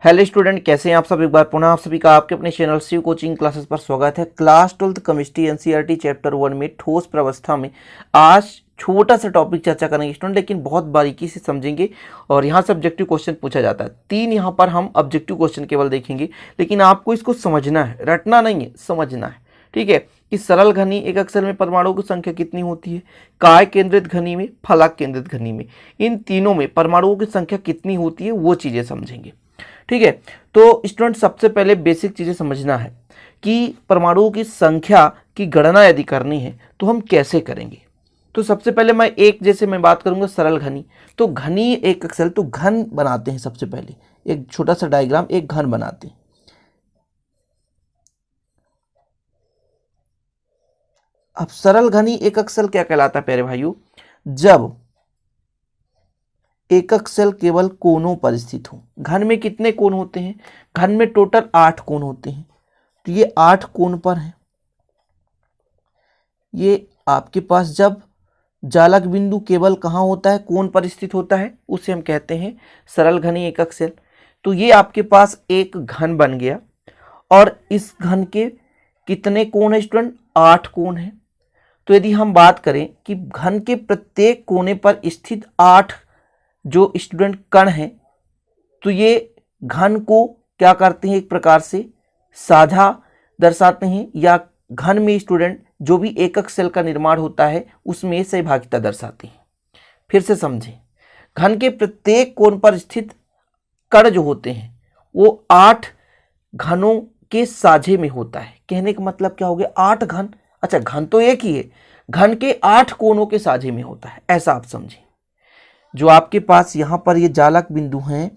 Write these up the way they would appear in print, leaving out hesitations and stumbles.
Hello student, कैसे हैं आप सब। एक बार पुनः आप सभी का आपके अपने चैनल शिव कोचिंग क्लासेस पर स्वागत है। Class 12th chemistry NCERT chapter 1 में ठोस प्रवस्था में आज छोटा सा टॉपिक चर्चा करेंगे स्टूडेंट, लेकिन बहुत बारीकी से समझेंगे। और यहाँ से ऑब्जेक्टिव क्वेश्चन पूछा जाता है। 3 यहाँ पर हम ऑब्जेक्टिव क्वेश्चन केवल देखेंगे, लेकिन आपको इसको समझना है, रटना नहीं है, समझना है। ठीक है कि सरल घनी एक अक्सर में परमाणुओं की संख्या कितनी होती है, काय केंद्रित घनी में, फलक केंद्रित घनी में, इन तीनों में परमाणुओं की संख्या कितनी होती है, वो चीजें समझेंगे। ठीक है, तो स्टूडेंट सबसे पहले बेसिक चीजें समझना है कि परमाणुओं की संख्या की गणना यदि करनी है तो हम कैसे करेंगे। तो सबसे पहले जैसे मैं बात करूंगा सरल घनी, तो घनी एक अक्सर, तो घन बनाते हैं। सबसे पहले एक छोटा सा डायग्राम, एक घन बनाते हैं। अब सरल घनी एक अक्सर क्या कहलाता है प्यारे भाइयों, जब एकक सेल केवल कोनों पर स्थित हो। घन में कितने कोण होते हैं? घन में टोटल 8 कोण होते हैं, तो ये 8 कोण पर है। ये आपके पास जब जालक बिंदु केवल कहाँ होता है, कोण पर स्थित होता है, उसे हम कहते हैं सरल घनी एकक सेल। तो ये आपके पास एक घन बन गया, और इस घन के कितने कोण है स्टूडेंट? 8 कोण है। तो यदि हम बात करें कि घन के प्रत्येक कोने पर स्थित 8 जो स्टूडेंट कण हैं, तो ये घन को क्या करते हैं, एक प्रकार से साझा दर्शाते हैं, या घन में स्टूडेंट जो भी एकक सेल का निर्माण होता है उसमें सहभागिता दर्शाते हैं। फिर से समझें, घन के प्रत्येक कोण पर स्थित कण जो होते हैं वो 8 घनों के साझे में होता है। कहने का मतलब क्या हो गया, 8 घन, अच्छा घन तो एक ही है, घन के 8 कोणों के साझे में होता है, ऐसा आप समझें। जो आपके पास यहां पर ये जालक बिंदु हैं,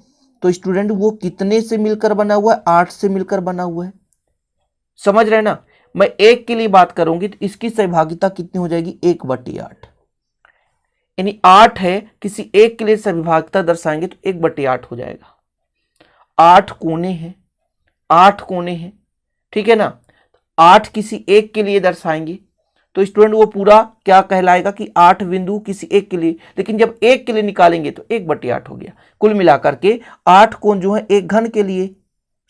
तो स्टूडेंट वो कितने से मिलकर बना हुआ है? 8 से मिलकर बना हुआ है। समझ रहे ना? मैं एक के लिए बात करूंगी तो इसकी सहभागिता कितनी हो जाएगी? 1/8। यानी 8 है, किसी एक के लिए सहभागिता दर्शाएंगे तो 1/8 हो जाएगा। 8 कोने हैं, 8 कोने हैं, ठीक है ना। 8 किसी एक के लिए दर्शाएंगे तो स्टूडेंट वो पूरा क्या कहलाएगा कि 8 बिंदु किसी एक के लिए, लेकिन जब एक के लिए निकालेंगे तो 1/8 हो गया। कुल मिलाकर के 8 कोण जो है एक घन के लिए।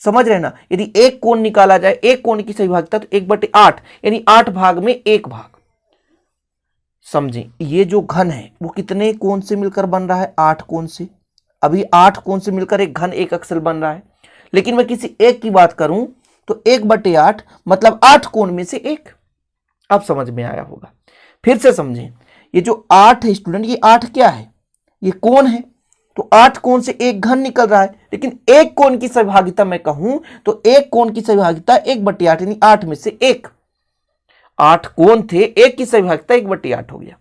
समझ रहे ना? यदि एक कोण निकाला जाए, एक कोण की सहभागिता, तो 1/8 यानी 8 भाग में 1 भाग। समझें, ये जो घन है वो कितने कोण से मिलकर बन रहा है? 8 कोण से। अभी 8 कोण से मिलकर एक घन एक अक्सर बन रहा है, लेकिन मैं किसी एक की बात करूं तो 1/8 मतलब 8 कोण में से एक। अब समझ में आया होगा। फिर से समझें, ये जो 8 है स्टूडेंट, ये 8 क्या है? ये कोण है। तो 8 कोण से एक घन निकल रहा है, लेकिन एक कोण की सहभागिता मैं कहूं तो एक कोण की सहभागिता 1/8 यानी 8 में से एक। 8 कोण थे, एक की सहभागिता 1/8 हो गया।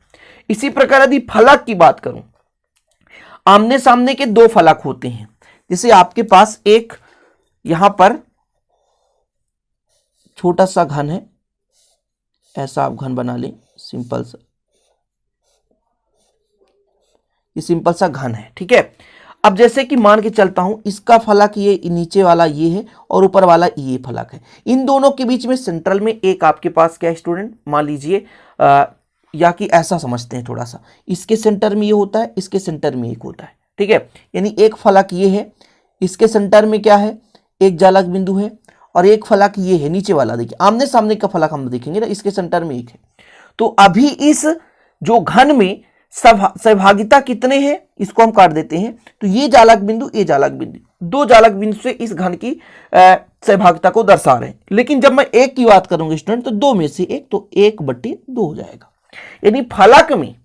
इसी प्रकार यदि फलक की बात करूं, आमने सामने के 2 फलक होते हैं। जैसे आपके पास एक यहां पर छोटा सा घन है, ऐसा आप घन बना लें, सिंपल सा, ये सिंपल सा घन है, ठीक है। अब जैसे कि मान के चलता हूं इसका फलक ये नीचे वाला ये है और ऊपर वाला ये फलक है। इन दोनों के बीच में सेंट्रल में एक आपके पास क्या है स्टूडेंट, मान लीजिए या कि ऐसा समझते हैं थोड़ा सा, इसके सेंटर में ये होता है, इसके सेंटर में एक होता है, ठीक है। यानी एक फलक ये है, इसके सेंटर में क्या है, एक जालक बिंदु है, और एक फलक ये है नीचे वाला। देखिए आमने सामने का फलक हम देखेंगे ना, इसके सेंटर में एक है। तो अभी इस जो घन में सहभागिता कितने हैं, इसको हम काट देते हैं। तो ये जालक बिंदु, ये जालक बिंदु, 2 जालक बिंदु से इस घन की सहभागिता को दर्शा रहे हैं। लेकिन जब मैं एक की बात करूंगा स्टूडेंट, तो 2 में से एक, तो 1/2 हो जाएगा। यानी फलक में,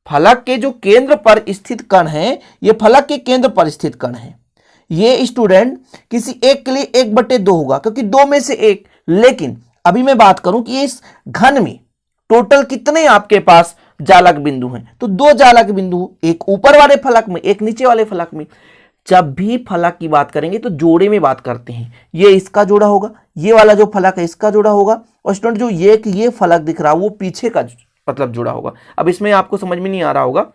फलक के जो केंद्र पर स्थित कण है, ये फलक के केंद्र पर स्थित कण है। ये स्टूडेंट किसी एक के लिए 1/2 होगा, क्योंकि 2 में से एक। लेकिन अभी मैं बात करूं कि इस घन में टोटल कितने आपके पास जालक बिंदु हैं, तो 2 जालक बिंदु, एक ऊपर वाले फलक में, एक नीचे वाले फलक में। जब भी फलक की बात करेंगे तो जोड़े में बात करते हैं। ये इसका जोड़ा होगा, ये वाला जो फलक है इसका जोड़ा होगा, और स्टूडेंट जो ये फलक दिख रहा है वो पीछे का मतलब जोड़ा होगा। अब इसमें आपको समझ में नहीं आ रहा होगा,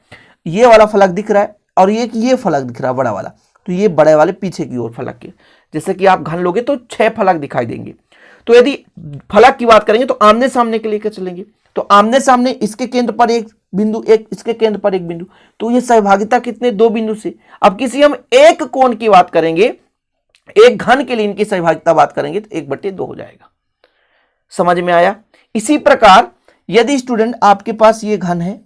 ये वाला फलक दिख रहा है और ये फलक दिख रहा है बड़ा वाला, तो ये बड़े वाले पीछे की ओर फलक के। जैसे कि आप घन लोगे तो 6 फलक दिखाई देंगे। तो यदि फलक की बात करेंगे तो आमने सामने के लेकर चलेंगे, तो आमने सामने इसके केंद्र पर एक बिंदु, एक इसके केंद्र पर एक बिंदु, तो ये सहभागिता कितने? 2 बिंदु से। अब किसी हम एक कोण की बात करेंगे एक घन के लिए इनकी सहभागिता बात करेंगे तो 1/2 हो जाएगा। समझ में आया? इसी प्रकार यदि स्टूडेंट आपके पास ये घन है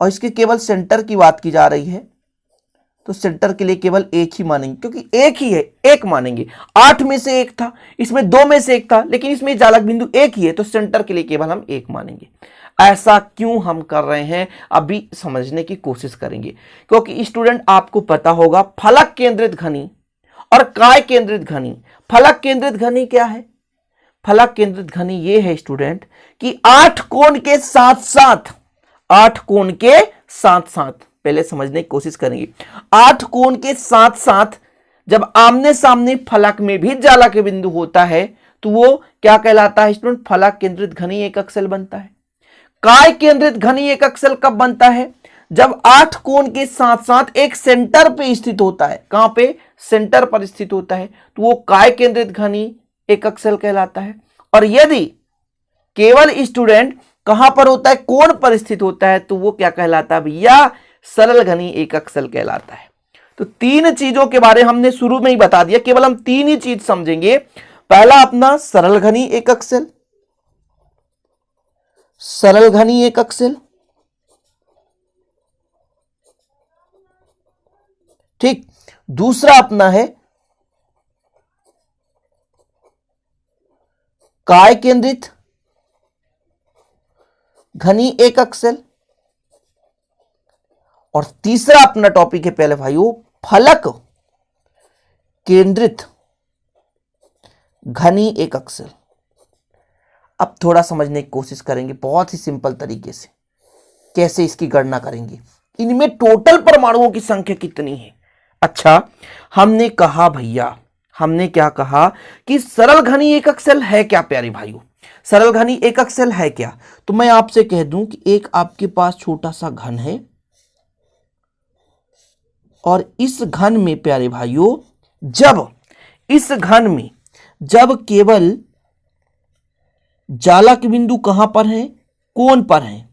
और इसके केवल सेंटर की बात की जा रही है तो सेंटर के लिए केवल एक ही मानेंगे, क्योंकि एक ही है, एक मानेंगे। 8 में से एक था, इसमें 2 में से एक था, लेकिन इसमें जालक बिंदु एक ही है तो सेंटर के लिए केवल हम एक मानेंगे। ऐसा क्यों हम कर रहे हैं अभी समझने की कोशिश करेंगे, क्योंकि स्टूडेंट आपको पता होगा फलक केंद्रित घनी और काय केंद्रित घनी। फलक केंद्रित घनी क्या है? फलक केंद्रित घनी ये है स्टूडेंट कि 8 कोण के साथ साथ, 8 कोण के साथ साथ, पहले समझने की कोशिश करेंगे। 8 कोण के साथ साथ जब आमने सामने फलक में भी जालक बिंदु होता है तो वो क्या कहलाता है स्टूडेंट? फलक केंद्रित घनी एक अक्सल बनता है। काय केंद्रित घनी एक अक्सल कब बनता है? जब 8 कोण के साथ साथ एक सेंटर पे स्थित होता है। कहां पे? सेंटर पर स्थित होता है तो वो काय केंद्रित घनी एक अक्सल कहलाता है। और यदि केवल स्टूडेंट कहां पर होता है? कोण पर स्थित होता है तो वो क्या कहलाता है भैया? सरल घनी एक अक्सल कहलाता है। तो 3 चीजों के बारे हमने शुरू में ही बता दिया, केवल हम 3 ही चीज समझेंगे। पहला अपना सरल घनी एक अक्सल, सरल घनी एक अक्सल, ठीक। दूसरा अपना है काय केंद्रित घनी एक अक्सल, और तीसरा अपना टॉपिक है पहले भाइयों फलक केंद्रित घनी एक अक्सल। अब थोड़ा समझने की कोशिश करेंगे बहुत ही सिंपल तरीके से कैसे इसकी गणना करेंगे। इनमें टोटल परमाणुओं की संख्या कितनी है? अच्छा, हमने कहा भैया, हमने क्या कहा कि सरल घनी एक अक्सल है क्या प्यारे भाइयों? सरल घनी एक अक्सल है क्या? तो मैं आपसे कह दूं कि एक आपके पास छोटा सा घन है और इस घन में प्यारे भाइयों जब इस घन में जब केवल जालक बिंदु कहां पर है? कोण पर है।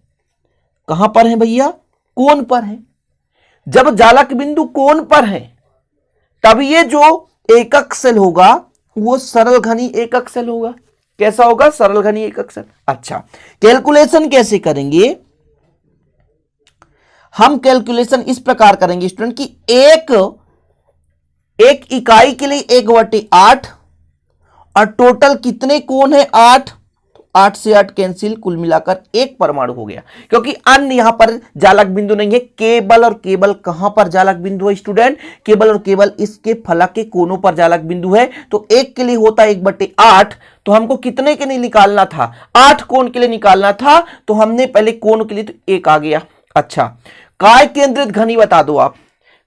कहां पर है भैया? कोण पर है। जब जालक बिंदु कोण पर है तब ये जो एकक सेल होगा वो सरल घनी एकक सेल होगा। कैसा होगा? सरल घनी एकक सेल। अच्छा, कैलकुलेशन कैसे करेंगे? हम कैलकुलेशन इस प्रकार करेंगे स्टूडेंट कि एक इकाई के लिए 1/8 और टोटल कितने कोण है? 8। 8 से 8 कैंसिल, कुल मिलाकर एक परमाणु हो गया, क्योंकि अन्य यहां पर जालक बिंदु नहीं है। केवल और केवल कहां पर जालक बिंदु है स्टूडेंट? केवल और केवल इसके फलक के कोनों पर जालक बिंदु है। तो एक के लिए होता है 1/8, तो हमको कितने के लिए निकालना था? 8 कोण के लिए निकालना था, तो हमने पहले कोण के लिए तो 1 आ गया। अच्छा, काय केंद्रित घनी बता दो आप।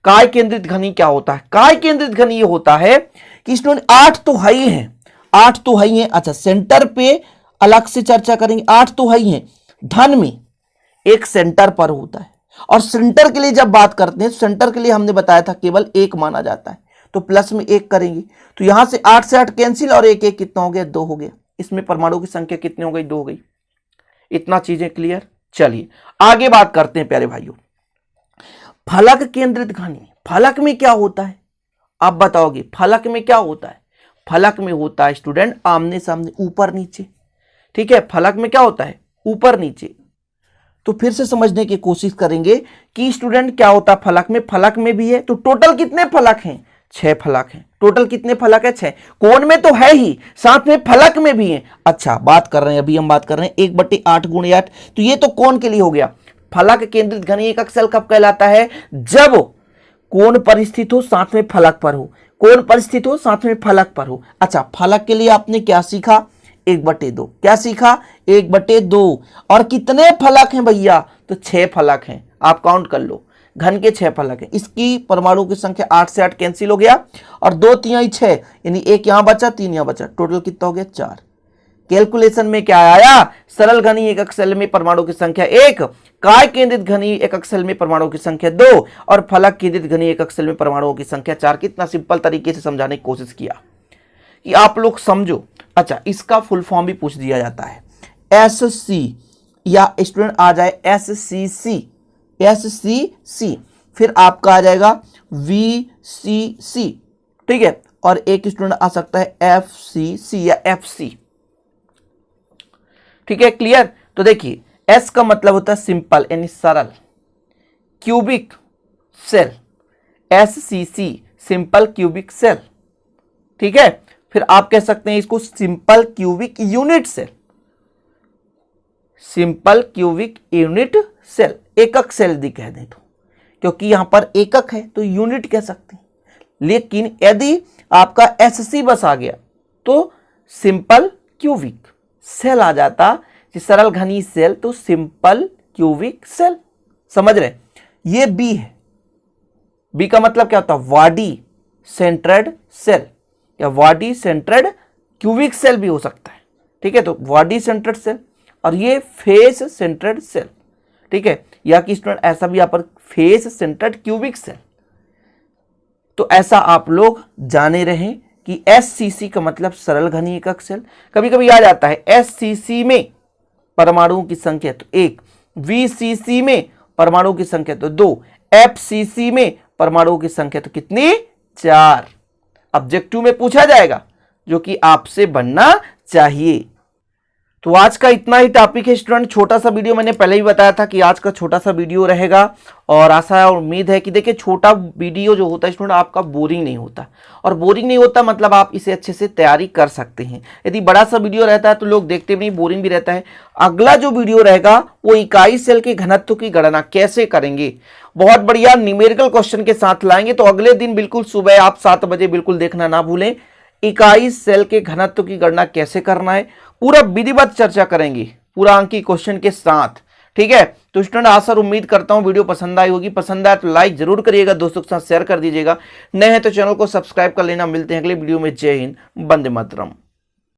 काय केंद्रित घनी क्या होता है? काय केंद्रित घनी ये होता है कि स्टूडेंट 8 तो है ही है, 8 तो है ही है। अच्छा, सेंटर पे अलग से चर्चा करेंगे। 8 तो है ही है। धन में एक सेंटर पर होता है, और सेंटर के लिए जब बात करते हैं सेंटर के लिए हमने बताया था केवल 1 माना जाता है, तो प्लस में 1 करेंगे तो यहां से 8 से 8 कैंसिल और 1 1 कितना हो गया? 2 हो गया। इसमें परमाणु की संख्या कितनी हो गई? 2 हो गई। इतना चीजें क्लियर। चलिए आगे बात करते हैं प्यारे भाइयों। फलक केंद्रित घनी, फलक में क्या होता है आप बताओगे? फलक में क्या होता है? फलक में होता है स्टूडेंट आमने सामने, ऊपर नीचे। ठीक है, फलक में क्या होता है? ऊपर नीचे। तो फिर से समझने की कोशिश करेंगे कि स्टूडेंट क्या होता है फलक में? फलक में भी है, तो टोटल कितने फलक हैं? 6 फलक हैं। टोटल कितने फलक है? 6। कोण में तो है ही, साथ में फलक में भी है। अच्छा, बात कर रहे हैं अभी हम बात कर रहे हैं 1/8 × 8, तो ये तो कोण के लिए हो गया। फलक केंद्रित घनी एकक सेल कब कहलाता है? जब कोण पर स्थित हो, साथ में फलक पर हो। कोण पर स्थित हो, साथ में फलक पर हो। अच्छा, फलक के लिए आपने क्या सीखा? 1/2। क्या सीखा? 1/2। और कितने फलक हैं भैया? तो 6 फलक हैं। आप काउंट कर लो, घन के 6 फलक हैं। इसकी परमाणु की संख्या 8 से 8 कैंसिल हो गया, और 2 3 6, यानी 1 यहां बचा, 3 यहां बचा। टोटल कितना हो गया? 4। कैलकुलेशन में क्या आया? सरल घनी एकक सेल में परमाणु की संख्या 1, काय केंद्रित घनी एकक सेल में परमाणु की संख्या 2, और फलक केंद्रित घनी एकक सेल में परमाणुओं की संख्या 4। कितना सिंपल तरीके से समझाने की कोशिश किया कि आप लोग समझो। अच्छा, इसका फुल फॉर्म भी पूछ दिया जाता है, SC, या स्टूडेंट आ जाए SCC, SCC, फिर आपका आ जाएगा VCC, ठीक है, और एक स्टूडेंट आ सकता है FCC या FC। ठीक है, क्लियर। तो देखिए S का मतलब होता है सिंपल यानी सरल, cubic cell, SCC simple cubic cell. ठीक है, फिर आप कह सकते हैं इसको simple cubic unit cell, simple cubic unit cell, एकक सेल भी कह दें तो, क्योंकि यहां पर एकक है तो यूनिट कह सकते हैं। लेकिन यदि आपका SC बस आ गया तो सिंपल क्यूबिक सेल आ जाता, सरल घनी सेल तो सिंपल क्यूबिक सेल। समझ रहे, ये B है। B का मतलब क्या होता है, बॉडी सेंट्रेड सेल या बॉडी सेंट्रेड क्यूबिक सेल भी हो सकता है। ठीक है, तो बॉडी सेंट्रेड सेल, और ये फेस सेंट्रेड सेल। ठीक है, या कि स्टूडेंट ऐसा भी यहाँ पर फेस सेंट्रेड क्यूबिक सेल। तो ऐसा आप लोग जाने रहें कि SCC का मतलब सरल घनी एकक सेल। कभी कभी आ जाता है SCC में परमाणुओं की संख्या तो 1, VCC में परमाणुओं की संख्या तो 2, FCC में परमाणुओं की संख्या तो कितनी, 4। ऑब्जेक्टिव में पूछा जाएगा, जो कि आपसे बनना चाहिए। तो आज का इतना ही टॉपिक है स्टूडेंट, छोटा सा वीडियो। मैंने पहले ही बताया था कि आज का छोटा सा वीडियो रहेगा, और आशा और उम्मीद है कि देखिए छोटा वीडियो जो होता है स्टूडेंट आपका बोरिंग नहीं होता, और बोरिंग नहीं होता मतलब आप इसे अच्छे से तैयारी कर सकते हैं। यदि बड़ा सा वीडियो रहता है तो लोग देखते भी नहीं, बोरिंग भी रहता है। अगला जो वीडियो रहेगा वो इकाई सेल के घनत्व की गणना कैसे करेंगे, बहुत बढ़िया न्यूमेरिकल क्वेश्चन के साथ लाएंगे। तो अगले दिन बिल्कुल सुबह आप 7 बजे बिल्कुल देखना ना भूलें। इकाई सेल के घनत्व की गणना कैसे करना है पूरा विधिवत चर्चा करेंगे, पूरा अंकी क्वेश्चन के साथ। ठीक है, तो स्टूडेंट आशा और उम्मीद करता हूं वीडियो पसंद आई होगी। पसंद आए तो लाइक जरूर करिएगा, दोस्तों के साथ शेयर कर दीजिएगा। नए हैं तो चैनल को सब्सक्राइब कर लेना। मिलते हैं अगले वीडियो में। जय हिंद, वंदे मातरम।